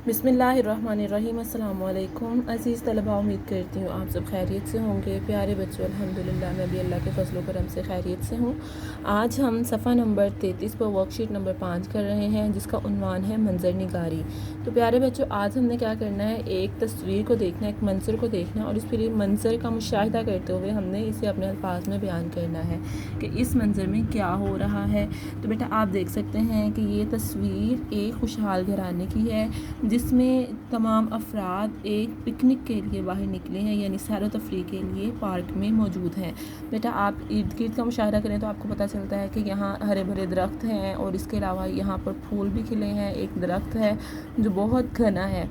बिस्मिल्लाहिर्रहमानिर्रहीम। अस्सलाम वालेकुम अज़ीज़ तलबा, उम्मीद करती हूँ आप सब खैरियत से होंगे। प्यारे बच्चों, अल्हम्दुलिल्लाह मैं भी अल्लाह के फजल करम से खैरियत से हूँ। आज हम सफ़ा नंबर 33 पर वर्कशीट नंबर 5 कर रहे हैं, जिसका उन्वान है मंजर निगारी। तो प्यारे बच्चों, आज हमने क्या करना है, एक तस्वीर को देखना है, एक मंजर को देखना है और इस फिर मंजर का मुशाहिदा करते हुए हमने इसे अपने अल्फाज में बयान करना है कि इस मंजर में क्या हो रहा है। तो बेटा आप देख सकते हैं कि ये तस्वीर एक खुशहाल घराने की है, जिसमें तमाम अफराद एक पिकनिक के लिए बाहर निकले हैं, यानी सैर व तफरीह के लिए पार्क में मौजूद हैं। बेटा आप इर्द गिर्द का मुशाहरा करें तो आपको पता चलता है कि यहाँ हरे भरे दरख्त हैं और इसके अलावा यहाँ पर फूल भी खिले हैं। एक दरख्त है जो बहुत घना है।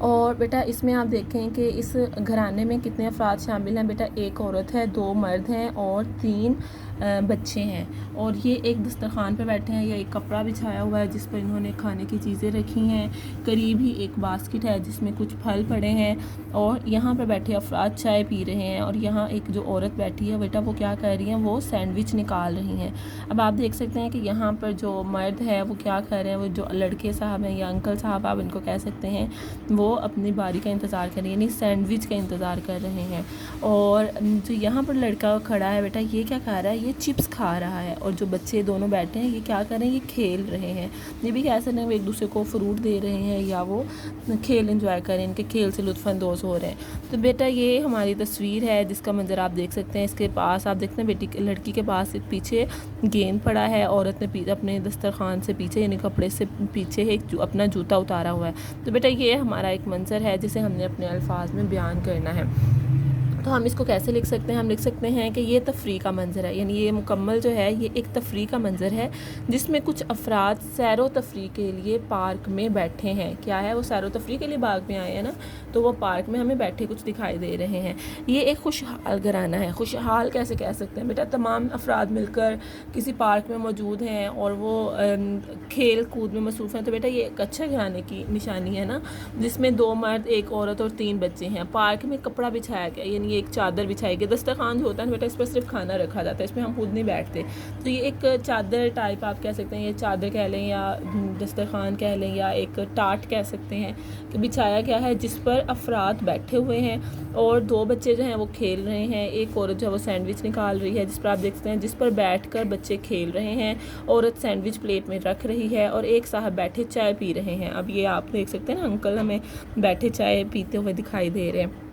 और बेटा इसमें आप देखें कि इस घराने में कितने अफराद शामिल हैं। बेटा एक औरत है, 2 मर्द हैं और 3 बच्चे हैं। और ये एक दस्तरखान पर बैठे हैं, या एक कपड़ा बिछाया हुआ है जिस पर इन्होंने खाने की चीज़ें रखी हैं। करीब ही एक बास्केट है जिसमें कुछ फल पड़े हैं और यहाँ पर बैठे अफराद चाय पी रहे हैं। और यहाँ एक जो औरत बैठी है बेटा, वो क्या कर रही हैं, वो सैंडविच निकाल रही हैं। अब आप देख सकते हैं कि यहाँ पर जो मर्द है वो क्या कर रहे हैं, वो जो लड़के साहब हैं या अंकल साहब आप इनको कह सकते हैं, वो अपनी बारी का इंतज़ार कर रहे हैं, यानी सैंडविच का इंतज़ार कर रहे हैं। और जो यहाँ पर लड़का खड़ा है बेटा, ये क्या खा रहा है, ये चिप्स खा रहा है। और जो बच्चे दोनों बैठे हैं ये क्या कर रहे हैं, ये खेल रहे हैं। ये भी कह सकते हैं वो एक दूसरे को फ्रूट दे रहे हैं या वो खेल एंजॉय कर रहे हैं, इनके खेल से लुत्फ़अंदोज़ हो रहे हैं। तो बेटा ये हमारी तस्वीर है जिसका मंजर आप देख सकते हैं। इसके पास आप देखते हैं बेटी लड़की के पास एक पीछे गेंद पड़ा है। औरत ने अपने दस्तरखान से पीछे यानी कपड़े से पीछे एक अपना जूता उतारा हुआ है। तो बेटा ये हमारा एक मंजर है जिसे हमने अपने अल्फाज में बयान करना है। तो हम इसको कैसे लिख सकते हैं, हम लिख सकते हैं कि ये तफरीह का मंजर है, यानी ये मुकम्मल जो है ये एक तफरीह का मंजर है जिसमें कुछ अफराद सैर व तफरीह के लिए पार्क में बैठे हैं। क्या है, वो सैर व तफरीह के लिए बाग में आए हैं ना, तो वो पार्क में हमें बैठे कुछ दिखाई दे रहे हैं। ये एक खुशहाल घराना है। खुशहाल कैसे कह सकते हैं बेटा, तमाम अफराद मिलकर किसी पार्क में मौजूद हैं और वो खेल कूद में मसरूफ़ हैं। तो बेटा ये एक अच्छे घराने की निशानी है ना, जिसमें 2 मर्द, 1 औरत और 3 बच्चे हैं। पार्क में कपड़ा बिछाया गया, यानी एक चादर बिछाई गई। दस्तरखान जो होता है बेटा, इस पर सिर्फ खाना रखा जाता है, इसमें हम खुद नहीं बैठते। तो ये एक चादर टाइप आप कह सकते हैं, ये चादर कह लें या दस्तरखान कह लें या एक टाट कह सकते हैं कि बिछाया गया है जिस पर अफराद बैठे हुए हैं। और 2 बच्चे जो हैं वो खेल रहे हैं। एक औरत जो है वो सैंडविच निकाल रही है, जिस पर आप देख सकते हैं जिस पर बैठकर बच्चे खेल रहे हैं। औरत सैंडविच प्लेट में रख रही है और एक साहब बैठे चाय पी रहे हैं। अब ये आप देख सकते हैं ना, अंकल हमें बैठे चाय पीते हुए दिखाई दे रहे हैं।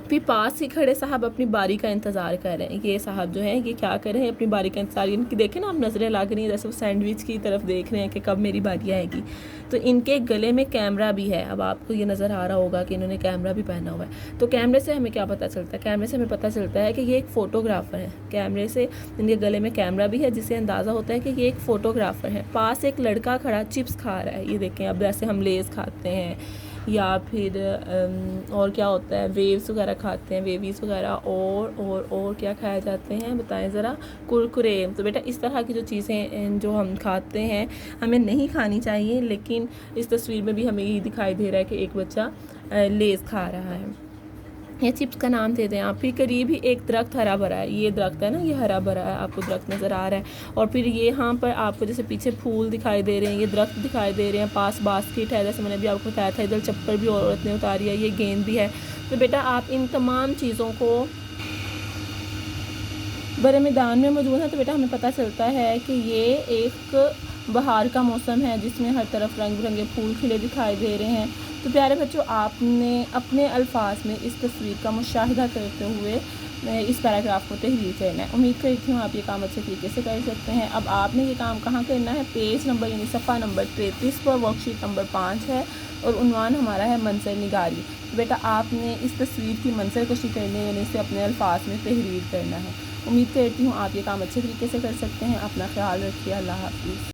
फिर पास ही खड़े साहब अपनी बारी का इंतज़ार कर रहे हैं। ये साहब जो हैं ये क्या कर रहे हैं, अपनी बारी का इंतज़ार, इनकी देखें ना आप, नज़रें लग रही हैं जैसे वो सैंडविच की तरफ देख रहे हैं कि कब मेरी बारी आएगी। तो इनके गले में कैमरा भी है। अब आपको ये नज़र आ रहा होगा कि इन्होंने कैमरा भी पहना हुआ है। तो कैमरे से हमें क्या पता चलता है, कैमरे से हमें पता चलता है कि ये एक फ़ोटोग्राफ़र है। कैमरे से इनके गले में कैमरा भी है जिससे अंदाज़ा होता है कि ये एक फ़ोटोग्राफ़र है। पास एक लड़का खड़ा चिप्स खा रहा है। ये देखें, अब जैसे हम लेज़ खाते हैं या फिर और क्या होता है, वेव्स वगैरह खाते हैं, वेवीज़ वगैरह, और क्या खाए जाते हैं बताएं ज़रा, कुरकुरे। तो बेटा इस तरह की जो चीज़ें जो हम खाते हैं हमें नहीं खानी चाहिए, लेकिन इस तस्वीर में भी हमें यही दिखाई दे रहा है कि एक बच्चा लेज़ खा रहा है। ये चिप्स का नाम दे दें आप। फिर करीब ही एक दरख्त हरा भरा है। ये दरख्त है ना, ये हरा भरा है, आपको दरख्त नज़र आ रहा है। और फिर ये यहाँ पर आपको जैसे पीछे फूल दिखाई दे रहे हैं, ये दरख्त दिखाई दे रहे हैं, पास बास्केट है जैसे मैंने भी आपको बताया था, इधर चप्पल भी औरत ने उतारी है, ये गेंद भी है। तो बेटा आप इन तमाम चीज़ों को बड़े मैदान में मौजूद है। तो बेटा हमें पता चलता है कि ये एक बहार का मौसम है जिसमें हर तरफ रंग बिरंगे फूल खिले दिखाई दे रहे हैं। तो प्यारे बच्चों, आपने अपने अल्फाज में इस तस्वीर का मुशाहिदा करते हुए इस पैराग्राफ को तहरीर करना है। उम्मीद करती हूँ आप ये काम अच्छे तरीके से कर सकते हैं। अब आपने ये काम कहाँ करना है, पेज नंबर यानी सफ़ा नंबर 33 पर वर्कशीट नंबर 5 है और उन्वान हमारा है मंजर निगारी। तो बेटा आपने इस तस्वीर की मंजर कशी करने यानी इसे अपने अल्फाज में तहरीर करना है। उम्मीद करती हूँ आप ये काम अच्छे तरीके से कर सकते हैं। अपना ख्याल रखिए। अल्लाह हाफ़िज़।